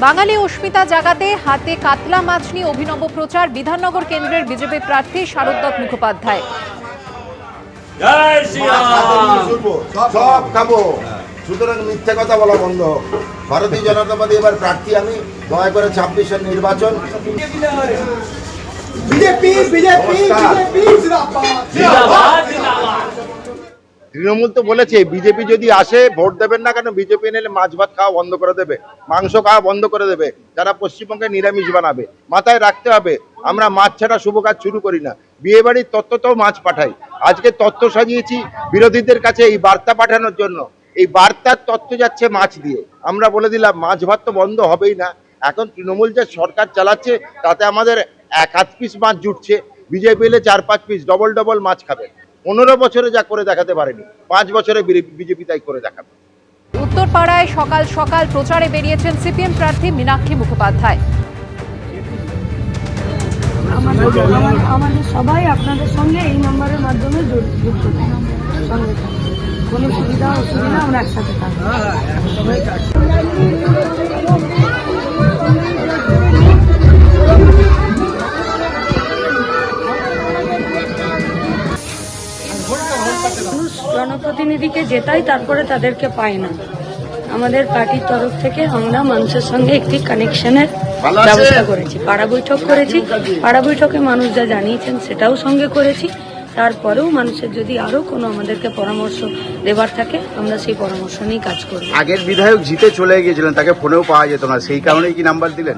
বাঙালি অস্মিতা জাগাতে হাতে কাতলা মাছ নিয়ে অভিনব প্রচার বিধাননগর কেন্দ্রের বিজেপি প্রার্থী শারদত্ত মুখোপাধ্যায়। সব খাবো, সুতরাং মিথ্যে কথা বলা বন্ধ। ভারতীয় জনতা পার্টি এবার প্রার্থী আমি, দয়া করে 26-এর নির্বাচন। তৃণমূল তো বলেছে বিজেপি যদি আসে ভোট দেবেন না কেন, বিজেপি এলে মাছ ভাত খাওয়া বন্ধ করে দেবে, মাংস খাওয়া বন্ধ করে দেবে, যারা পশ্চিমবঙ্গে নিরামিষ বানাবে। মাথায় রাখতে হবে, আমরা মাছ ছাড়া শুভ কাজ শুরু করি না। বিয়ে বাড়ির তত্ত্বতেও মাছ পাঠাই। আজকে তত্ত্ব সাজিয়েছি বিরোধীদের কাছে এই বার্তা পাঠানোর জন্য। এই বার্তার তত্ত্ব যাচ্ছে মাছ দিয়ে। আমরা বলে দিলাম মাছ ভাত তো বন্ধ হবেই না। এখন তৃণমূল যে সরকার চালাচ্ছে তাতে আমাদের 1-8 পিস মাছ জুটছে, বিজেপি এলে 4-5 পিস ডবল ডবল মাছ খাবে। 15 বছরে যা করে দেখাতে পারেনি, 5 বছরে বিজেপি তাই করে দেখাবে। উত্তরপাড়ায় সকাল সকাল প্রচারে বেরিয়েছেন সিপিএম প্রার্থী মীনাক্ষী মুখোপাধ্যায়। আমাদের সবাই আপনাদের সঙ্গে এই নম্বরের মাধ্যমে যুক্ত সঙ্গে কোনো সুবিধা অসুবিধা আমরা একসাথে থাকবো। জনপ্রতিনিধিকে জেতাই, তারপরে তাদেরকে পায় না। আমাদের পার্টির তরফ থেকে আমরা মানুষের সঙ্গে একটি কানেকশনের ব্যবস্থা করেছি, পাড়া বৈঠক করেছি। পাড়া বৈঠকে মানুষ যা জানিয়েছেন সেটাও সঙ্গে করেছি। তারপরেও মানুষের যদি আরো কোনো আমাদেরকে পরামর্শ দেবার থাকে আমরা সেই পরামর্শ নিয়ে কাজ করব। আগের বিধায়ক জিতে চলে গিয়েছিলেন, তাকে ফোনেও পাওয়া যেত না, সেই কারণেই কি নাম্বার দিলেন?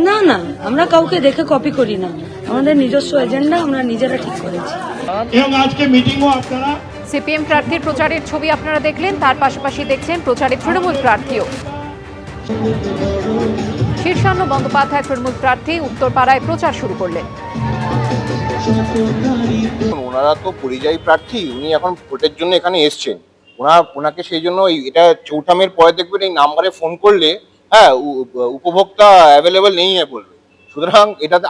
না না, আমরা কাউকে দেখে কপি করি না, আমাদের নিজস্ব এজেন্ডা আমরা নিজেরা ঠিক করেছি। এবং আজকে মিটিংও আপনারা সিপিএম প্রার্থীর প্রচারের ছবি আপনারা দেখলেন, তার পাশাপাশি দেখছেন প্রচারে তৃণমূল প্রার্থীও। শীর্ষান্ন বন্দ্যোপাধ্যায় তৃণমূল প্রার্থী উত্তরপাড়ায় প্রচার শুরু করলেন। ওনারা তো পরিযায়ী প্রার্থী, উনি এখন ভোটের জন্য এখানে এসছেন। ওনাকে সেই জন্য এটা চৌঠামের পরে দেখবেন এই নাম্বারে ফোন করলে হ্যাঁ উপভোক্তা অ্যাভেলেবেল নেই বলবে। সুতরাং এটাতে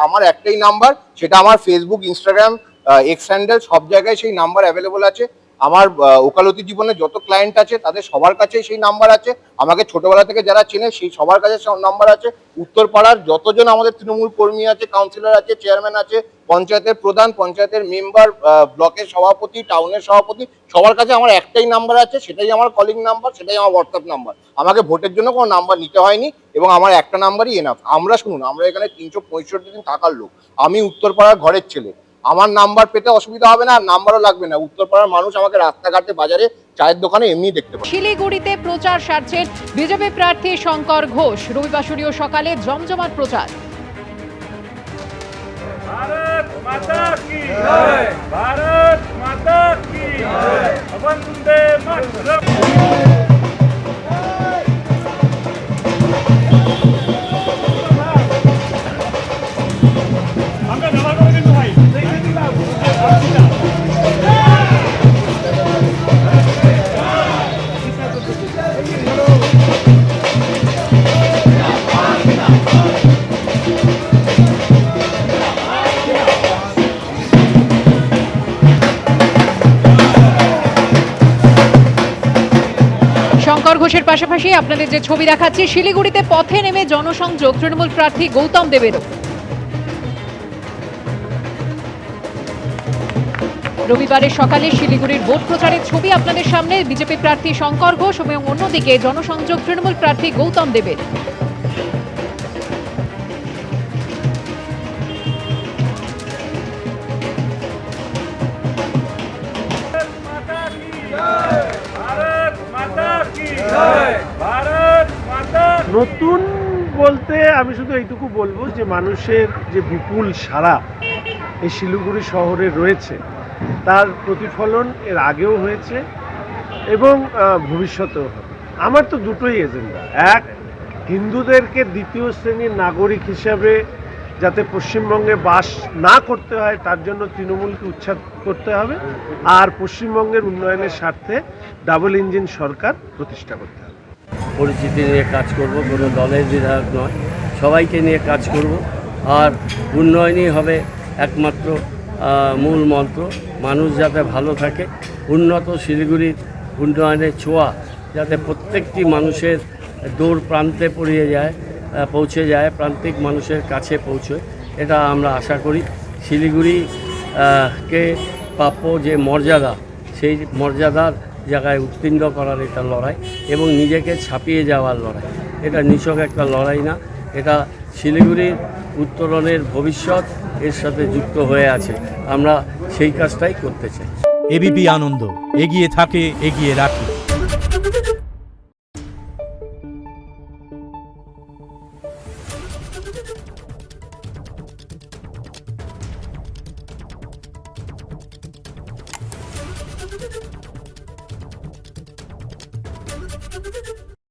আমার একটাই নাম্বার, সেটা আমার ফেসবুক, ইনস্টাগ্রাম, এক্স হ্যান্ডেল সব জায়গায় সেই নাম্বার অ্যাভেলেবেল আছে। আমার ওকালতি জীবনে যত ক্লায়েন্ট আছে তাদের সবার কাছে সেই নাম্বার আছে। আমাকে ছোটবেলা থেকে যারা চেনে সেই সবার কাছে নাম্বার আছে। উত্তরপাড়ার যতজন আমাদের তৃণমূল কর্মী আছে, কাউন্সিলর আছে, চেয়ারম্যান আছে, পঞ্চায়েতের প্রধান, পঞ্চায়েতের মেম্বার, ব্লকের সভাপতি, টাউনের সভাপতি, সবার কাছে আমার একটাই নাম্বার আছে, সেটাই আমার কলিং নাম্বার, সেটাই আমার হোয়াটসঅ্যাপ নাম্বার। আমাকে ভোটের জন্য কোনো নাম্বার নিতে হয়নি এবং আমার একটা নাম্বারই এনাফ। আমরা শুনুন, আমরা এখানে 365 দিন থাকার লোক। আমি উত্তরপাড়ার ঘরের ছেলে, আমার নাম্বার পেতে অসুবিধা হবে না, আর নাম্বারও লাগবে না। উত্তরপাড়ার মানুষ আমাকে রাস্তাঘাটে, বাজারে, চায়ের দোকানে এমনি দেখতে পাবে। শিলিগুড়িতে প্রচার সারছেন বিজেপি প্রার্থী শঙ্কর ঘোষ। রবিবাসরীয় সকালে জমজমাট প্রচার। भारत माता की जय, भारत माता की जय, वंदे मातरम। শঙ্কর ঘোষের পাশাপাশি আপনাদের যে ছবি দেখাচ্ছি, শিলিগুড়িতে পথে নেমে জনসংযোগ তৃণমূল প্রার্থী গৌতম দেবেরও। রবিবারের সকালে শিলিগুড়ির ভোট প্রচারের ছবি আপনাদের সামনে, বিজেপি প্রার্থী শঙ্কর ঘোষ এবং অন্যদিকে জনসংযোগ তৃণমূল প্রার্থী গৌতম দেবের। নতুন বলতে আমি শুধু এইটুকু বলবো যে মানুষের যে বিপুল সাড়া এই শিলিগুড়ি শহরে রয়েছে তার প্রতিফলন এর আগেও হয়েছে এবং ভবিষ্যতেও হবে। আমার তো দুটোই এজেন্ডা। এক, হিন্দুদেরকে দ্বিতীয় শ্রেণীর নাগরিক হিসাবে যাতে পশ্চিমবঙ্গে বাস না করতে হয় তার জন্য তৃণমূলকে উচ্ছেদ করতে হবে, আর পশ্চিমবঙ্গের উন্নয়নের স্বার্থে ডাবল ইঞ্জিন সরকার প্রতিষ্ঠা করতে হবে। পরিচিতি নিয়ে কাজ করব, কোনো দলের বিধায়ক নয়, সবাইকে নিয়ে কাজ করব। আর উন্নয়নই হবে একমাত্র মূল মন্ত্র। মানুষ যাতে ভালো থাকে, উন্নত শিলিগুড়ির উন্নয়নের ছোঁয়া যাতে প্রত্যেকটি মানুষের দূর প্রান্তে পৌঁছে যায়, প্রান্তিক মানুষের কাছে পৌঁছয়, এটা আমরা আশা করি। শিলিগুড়ি কে প্রাপ্য যে মর্যাদা, সেই মর্যাদার জায়গায় উত্তীর্ণ করার এটা লড়াই এবং নিজেকে ছাপিয়ে যাওয়ার লড়াই। এটা নিছক একটা লড়াই না, এটা শিলিগুড়ির উত্তরণের ভবিষ্যৎ এর সাথে যুক্ত হয়ে আছে। আমরা সেই কাজটাই করতে চাই। এবিপি আনন্দ, এগিয়ে থাকে, এগিয়ে রাখে।